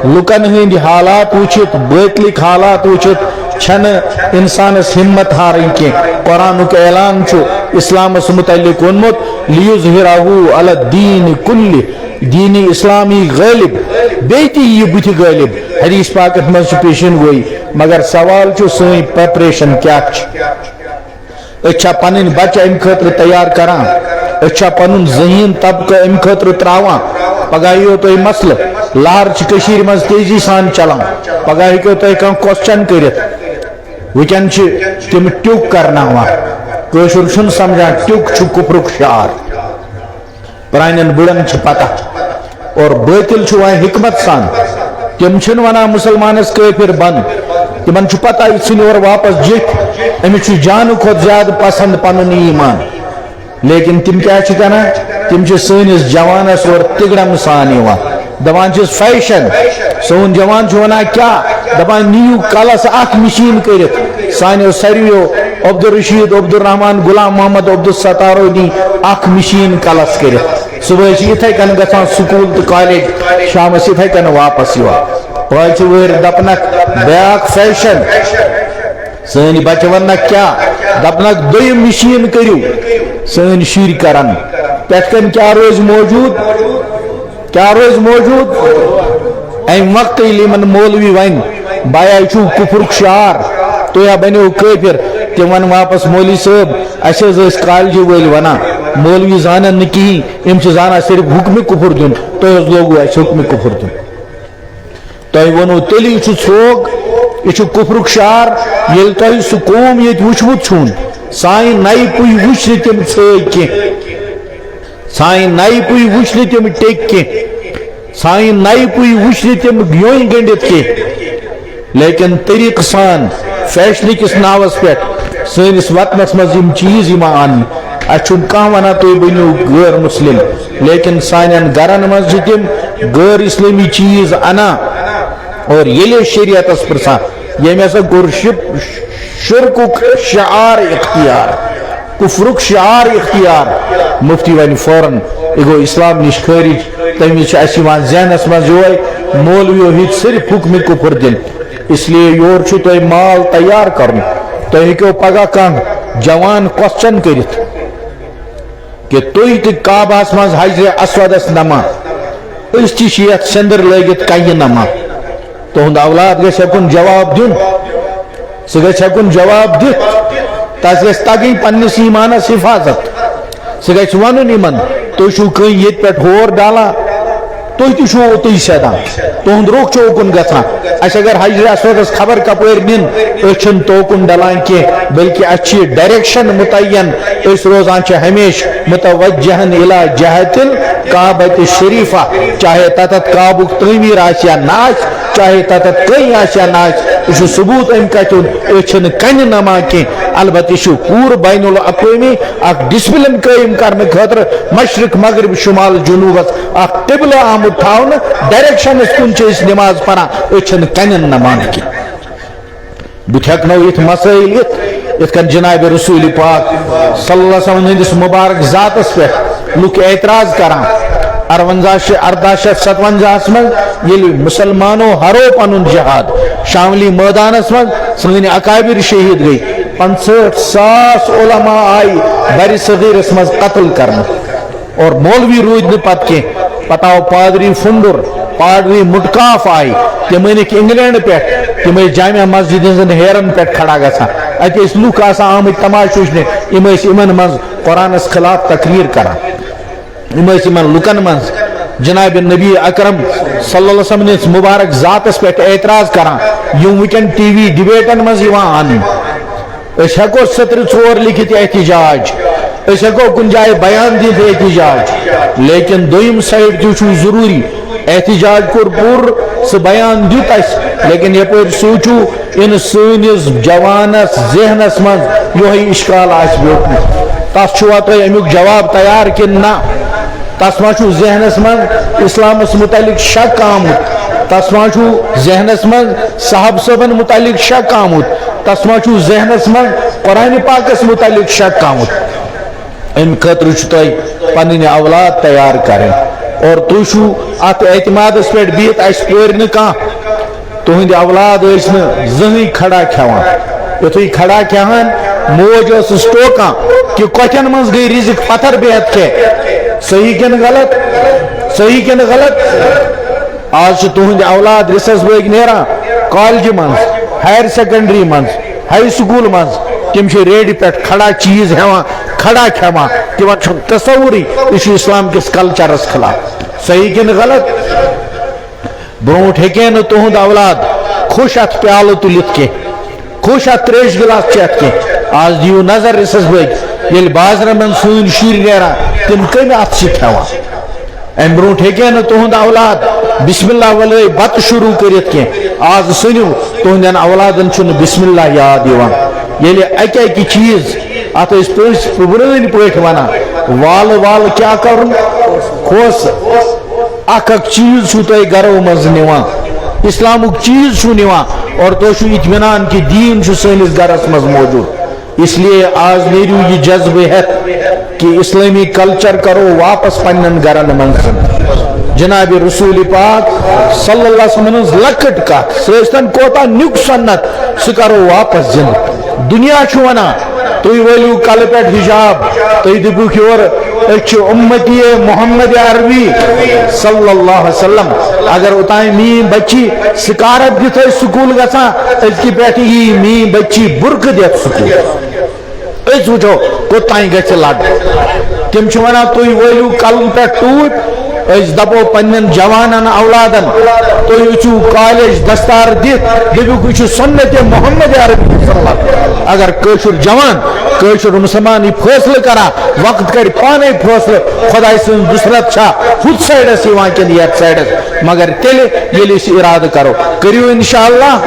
لکن ہند حالات وچت باطلک حالات وچت چھن انسانس ہمت ہارن کی قرآن کا اعلان اسلام متعلق ونمت لیظہرہ علی الدین کل دین اسلامی غالب بیتی یہ بت غالب حدیث پاکت مز پیشن گوئی مگر سوال سن پریپریشن کیا اچھا پنن بچہ ام خاطر تیار کران اچھا پنن ذہین طبقہ ام خاطر تراوان پگہ یو تہ مسئلہ لہر کشیر مز تیزی سان چلان پگہ ہیکو تہ کان کوسچن کرت وکن تم ٹیوک کرناوان کشر چھن سمجھان ٹیوک کفرک شعار پرانین بڑن پتہ اور باطل وہاں حکمت سان تم چھن ونان مسلمانس کافر بند تمن پتہ یہ ژھن اور واپس جت امس جان کھت زیادہ پسند پنن ایمان لیکن تم کیا کران تم سنس جوانس اور تگڑم سان دپان فیشن سون جوان ونان کیا دپان نیو کلس اخ مشین کرت سانو سارویو عبدالرشید عبدالرحمان غلام محمد عبدالستارو نی اخ مشین کلس کرت صبح اتھے کن گژھان سکول تو کالج شامس اتھے کن واپس پاچ ور دپنک بیاکھ فیشن سن بچہ ونک کیا دپنک دویم مشین کرو سن شر کرن پتھ کن کیا روز موجود ام وقت یمن مولوی ون بایا چھو کفرک شعار تو یا بنو کافر تم ون واپس مولوی صاحب اس کالج ول ونان مولوی زانن نہ کہین ام زانا صرف حکم کفر دن تو لوگو اس حکم کفر دن تہ ونو تیلی ثوگ یہ کفرک شعار یل تہ سہ قوم یت وچمت چھون سائن نئی پوی وچ تم ژھج کی سائن نئی پوی وچ تم ٹیک کی سائن نئی پوی وچ تم گیوئی گنڈت کی لیکن طریق سان فیشن کس ناوس پہ سنس وطنس مز چیز ان اچھن کان ونان تھی بنو غیر مسلم لیکن سان گرن مز تم غیر اسلامی چیز انا اور یل شریعتس پرسان یم ہسا کور شرکک شعار اختیار کفرک شعار اختیار مفتی ون فوراً یہ گو اسلام نش خارج تمس ذہنس مز یہ مولویو ہت صرف حکم کفر دن اس لیے یور تہ مال تیار کرن تہ ہیکو پگہ کان جوان کوسچن کرت کہ تھی تہ کعبہس مز حجر اسودس نما اس تہ یتھ سندر لگت کئہ نما تہند اولاد گژھِ ہیکُن جواب دین سہ گژھِ ہیکُن جواب دتھ تس گژھِ تگٕنۍ پننس ایمانس حفاظت سہ گژھِ ونُن یمن تُہۍ چھُو کٕنۍ ییٚتہِ پٮ۪ٹھ ہور ڈالان تُہۍ تہِ چھُو اوتُے سیدان تہند رخ چھُ اوکُن گژھان اَسہِ اگر حجر اسودس خبر کپٲرۍ نِن أسۍ چھِنہٕ توکُن ڈلان کینٛہہ بلکہ اَسہِ چھِ ڈایریکشن متعین أسۍ روزان چھِ ہمیشہ متوجہن الی جہت الکعبۃ الشریفہ چاہے تتھ کعبُک تعمیٖر آسہِ یا نہ آسہِ چاہے تتھ کٔنۍ آسہِ یا نہ آسہِ یہ چھُ ثبوت امہِ کتھُن أسۍ چھِنہٕ کنہِ نمان کینٛہہ البتہ یہِ چھُ پوٗرٕ بین الاقوٲمی اکھ ڈسپلن قٲیِم کرنہٕ خٲطرٕ مشرق مغرب شمال جنوبس اکھ قبلہ آمُت تھاونہٕ ڈایریکشنس کُن چھِ أسۍ نماز پران أسۍ چھِنہٕ کنٮ۪ن نمان کینٛہہ بہٕ ہٮ۪کنو یِتھ مسائل یِتھ کٔنۍ جناب رسول پاک صلی اللہ علیہ وسلم ہندس مبارک ذاتس پٮ۪ٹھ لُکھ اعتراض کران 1857 من یل مسلمانوں ہرو پن جہاد شاملی میدانس من سن اکابر شہید گئی 65,000 علماء آئی بر صغیرس مز قتل کرنا اور مولوی رود نہ پتہ کی پتہ آو پادری فنڈر پادری مٹکاف آئی تم انک انگلینڈ پہ تم جامع مسجد ہن ہیرن پہ کھڑا گا ات لوک آمت تماش وچنے ان من قرآنس خلاف تقریر کران لکن من جناب نبی اکرم صلی اللہ علیہ وسلم مبارک ذاتس پہ اعتراض کران یم ونکن ٹی وی ڈبیٹن مز ان ہیکو 4 لکھت احتجاج ہیکو کن جائے بیان دت احتجاج لیکن دویم سائڈ تہ ضروری احتجاج کور پور سہ بیان دت اس لیکن یپر سوچو ان سنس جوانس ذہنس مز یہ اشکال آس بیوٹمت تس چھوا تھی امیک جواب تیار کن نہ تس ما ذہنس من اسلامس متعلق شک آمت تس ما ذہنس من صاحب صبن متعلق شک آمت تس ما ذہنس من قرآن پاکس متعلق شک آمت ام خاطر تھی پنن اولاد تیار کریں اور تھی چھو ات اعتمادس پہ بہت اس پور کھانا تہند اولاد زہن کھڑا کھیوان یتھے کھڑا کھیان موج ٲسٕس ٹوکان کہ کۄٹھٮ۪ن منٛز گٔے رزق پتھر بہت کھے صحیح کن غلط صحیح کن غلط آج تہند اولاد رسس بٲگۍ نیران کالجہِ منٛز ہایر سیکنڈری منٛز ہائی سکول منٛز تم ریڈی پہ کھڑا چیز ہیوان کھڑا کھیوان تمن چھُ تصوری یہ اسلام کس کلچرس خلاف صحیح کن غلط بروٹ ہیکے نا تہند اولاد خوش ات پیالہ تلت کی خوش ات تریش گلاس چیت کی آج دیو نظر رسس بٲگۍ ییٚلہِ بازرن من سٲنۍ شُرۍ نیران تم کمہِ اتھ چھِ کھیوان ام بروٹ ہیکے نا تہند اولاد بسم اللہ ولے بت شروع کرت کی آج سنو تہندین اولادن چھُ نہٕ بسم اللہ یاد یوان ییٚلہِ اکہ اکہ چیز ات پرٲنۍ پٲٹھۍ ونان وال وال کیا کرُن کھوس اکھ اکھ چیز چھُو تۄہہِ گرو منٛز نِوان اسلامُک چیز چھُو نِوان اور تُہۍ چھُو اطمینان کہ دین چھُ سٲنِس گرس منٛز موجود اس لیے آج نیرو یہ جذبہ ہے کہ اسلامی کلچر کرو واپس پنن گرن منز جناب رسول پاک صلی اللہ علیہ وسلم لکٹ کت سن کوتا نیک سنت سہ کرو واپس زند دنیا چھو ونا تھی ولو کل پہ حجاب تھی دپوک یور امتی محمد عربی صلی اللہ علیہ وسلم اگر اوتان مین بچی سکارت دت سکول گا ازکہ پہ یہ مین بچی برقع دت سکول اس وچو کوتان گھ لڑ تم ونان تھی ولو کل پہ ٹوپ اس دپو پنن جوانن اولادن تھی وچو کالج دستار دت دپوک یہ سنت محمد عربی صلی اللہ علیہ وسلم اگر کشر جوان کشر مسلمان یہ فیصلہ کرا وقت کر پانے فیصلہ خدا سن دسرت چھا ہت سائڈس کن یت سائڈس مگر تیل یل ارادہ کرو کریو انشاءاللہ